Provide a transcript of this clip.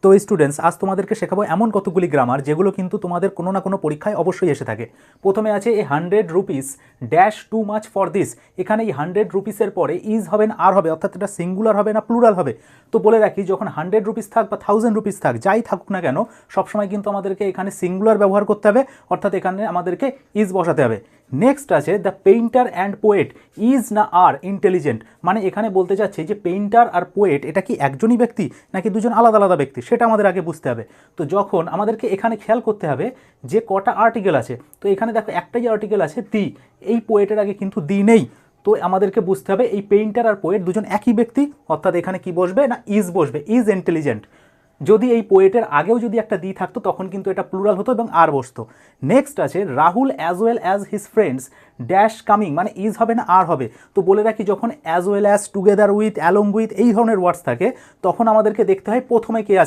তো স্টুডেন্টস, আজ তোমাদেরকে শেখাবো এমন কতগুলি গ্রামার যেগুলো কিন্তু তোমাদের কোনো না কোনো পরীক্ষায় অবশ্যই এসে থাকে। প্রথমে আছে এই 100 rupees dash too much for this. এখানে এই 100 রুপিসের পরে ইজ হবে না আর হবে, অর্থাৎ এটা সিঙ্গুলার হবে না প্লুরাল হবে। তো বলে রাখি, যখন 100 রুপিস থাক বা 1000 রুপিস থাক, যাই থাকুক না কেন, সবসময় কিন্তু আমাদেরকে এখানে সিঙ্গুলার ব্যবহার করতে হবে, অর্থাৎ এখানে আমাদেরকে ইজ বসাতে হবে। নেক্সট আছে the painter and poet is না আর ইন্টেলিজেন্ট। মানে এখানে বলতে চাচ্ছি যে পেইন্টার আর পোয়েট এটা কি একজনই ব্যক্তি নাকি দুজন আলাদা আলাদা ব্যক্তি, সেটা আমাদের আগে বুঝতে হবে। তো যখন আমাদেরকে এখানে খেয়াল করতে হবে যে কটা আর্টিকেল আছে, তো এখানে দেখো একটাই আর্টিকেল আছে দি, এই পোয়েটের আগে কিন্তু দি নেই। তো আমাদেরকে বুঝতে হবে এই পেইন্টার আর পোয়েট দুজন একই ব্যক্তি, অর্থাৎ এখানে কি বসবে না ইজ বসবে, ইজ ইন্টেলিজেন্ট। যদি এই পোয়েটের আগেও যদি একটা দি থাকতো তখন কিন্তু এটা প্লুরাল হতো এবং আর বসতো। নেক্সট আছে Rahul as well as his friends dash coming, মানে ইজ হবে না আর হবে। তো বলে রাখি, যখন as well as, together with, along with এই ধরনের ওয়ার্ডস থাকে তখন আমাদেরকে দেখতে হয় প্রথমে কে আছে।